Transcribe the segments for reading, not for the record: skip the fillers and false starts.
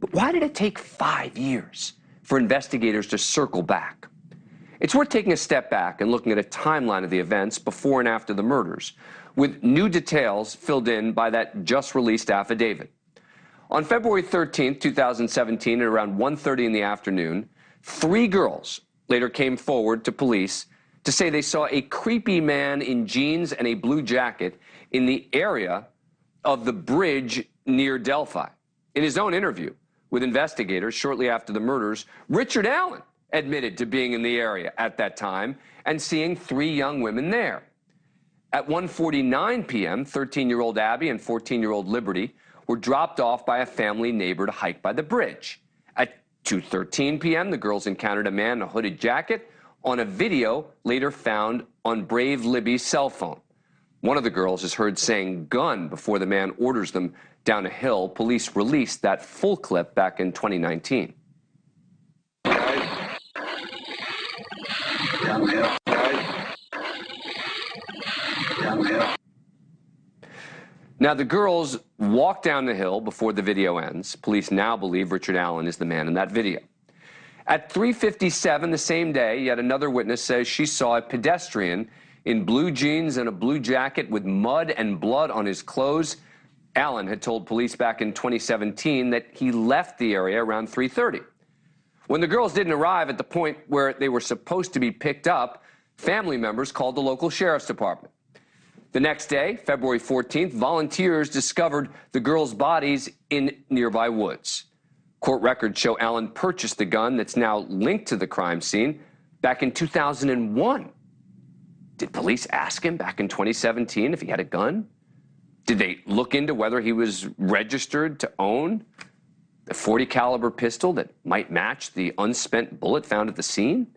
But why did it take 5 years for investigators to circle back? It's worth taking a step back and looking at a timeline of the events before and after the murders, with new details filled in by that just-released affidavit. On February 13, 2017, at around 1:30 in the afternoon, 3 girls later came forward to police to say they saw a creepy man in jeans and a blue jacket in the area of the bridge near Delphi. In his own interview with investigators shortly after the murders, Richard Allen admitted to being in the area at that time and seeing 3 young women there. At 1:49 p.m., 13-year-old Abby and 14-year-old Liberty were dropped off by a family neighbor to hike by the bridge. At 2:13 p.m., the girls encountered a man in a hooded jacket on a video later found on Brave Libby's cell phone. One of the girls is heard saying gun before the man orders them down a hill. Police released that full clip back in 2019. Now, the girls walk down the hill before the video ends. Police now believe Richard Allen is the man in that video. At 3:57 the same day, yet another witness says she saw a pedestrian in blue jeans and a blue jacket with mud and blood on his clothes. Allen had told police back in 2017 that he left the area around 3:30. When the girls didn't arrive at the point where they were supposed to be picked up, family members called the local sheriff's department. The next day, February 14th, volunteers discovered the girls' bodies in nearby woods. Court records show Allen purchased the gun that's now linked to the crime scene back in 2001. Did police ask him back in 2017 if he had a gun? Did they look into whether he was registered to own a .40 caliber pistol that might match the unspent bullet found at the scene?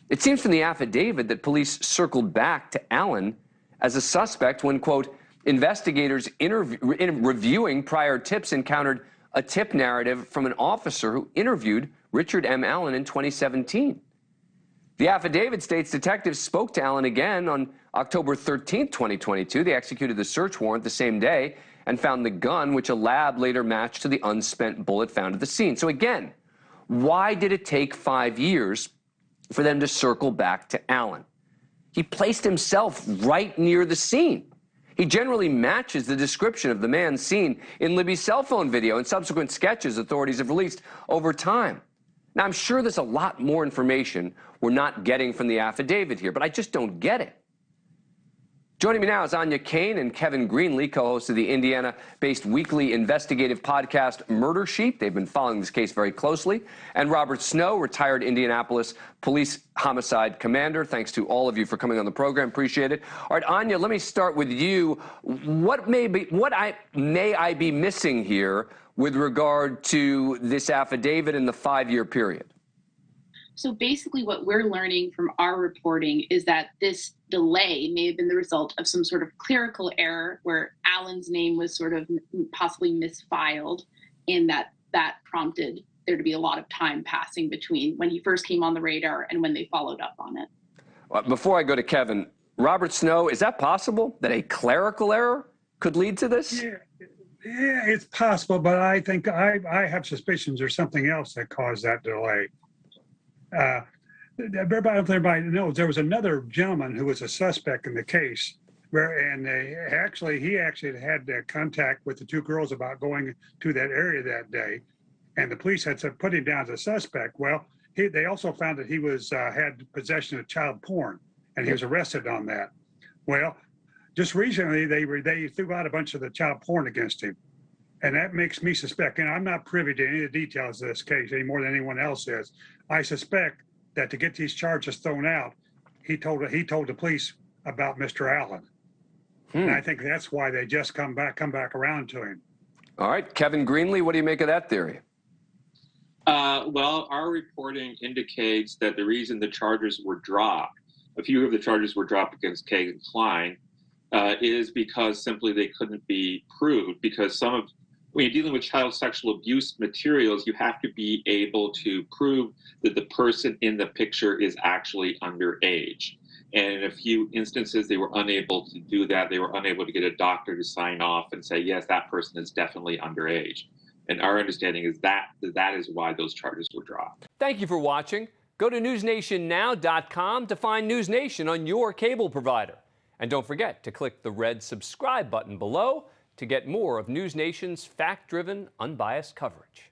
It seems from the affidavit that police circled back to Allen as a suspect when, quote, investigators reviewing prior tips encountered a tip narrative from an officer who interviewed Richard M. Allen in 2017. The affidavit states detectives spoke to Allen again on October 13, 2022. They executed the search warrant the same day and found the gun, which a lab later matched to the unspent bullet found at the scene. So again, why did it take 5 years for them to circle back to Allen? He placed himself right near the scene. He generally matches the description of the man seen in Libby's cell phone video and subsequent sketches authorities have released over time. Now, I'm sure there's a lot more information we're not getting from the affidavit here, but I just don't get it. Joining me now is Cain and Kevin Greenlee, co-hosts of the Indiana-based weekly investigative podcast Murder Sheet. They've been following this case very closely. And Robert Snow, retired Indianapolis Police Homicide Commander. Thanks to all of you for coming on the program. Appreciate it. All right, Aine, let me start with you. What may I be missing here with regard to this affidavit in the 5-year period? So basically what we're learning from our reporting is that this delay may have been the result of some sort of clerical error where Allen's name was sort of possibly misfiled, and that prompted there to be a lot of time passing between when he first came on the radar and when they followed up on it. Before I go to Kevin, Robert Snow, is that possible that a clerical error could lead to this? Yeah, it's possible, but I think I have suspicions there's something else that caused that delay. Everybody knows there was another gentleman who was a suspect in the case, he actually had contact with the 2 girls about going to that area that day, and the police had put him down as a suspect. Well, they also found that he had possession of child porn, and he was arrested on that. Well, just recently they threw out a bunch of the child porn against him, and that makes me suspect. And I'm not privy to any of the details of this case any more than anyone else is. I suspect that to get these charges thrown out, he told the police about Mr. Allen. And I think that's why they just come back around to him. All right, Kevin Greenlee, what do you make of that theory? Well, our reporting indicates that the reason the charges were dropped, a few of the charges were dropped against Cain and Klein, is because simply they couldn't be proved. Because when you're dealing with child sexual abuse materials, you have to be able to prove that the person in the picture is actually underage. And in a few instances, they were unable to do that. They were unable to get a doctor to sign off and say, yes, that person is definitely underage. And our understanding is that that is why those charges were dropped. Thank you for watching. Go to newsnationnow.com to find NewsNation on your cable provider. And don't forget to click the red subscribe button below to get more of NewsNation's fact-driven, unbiased coverage.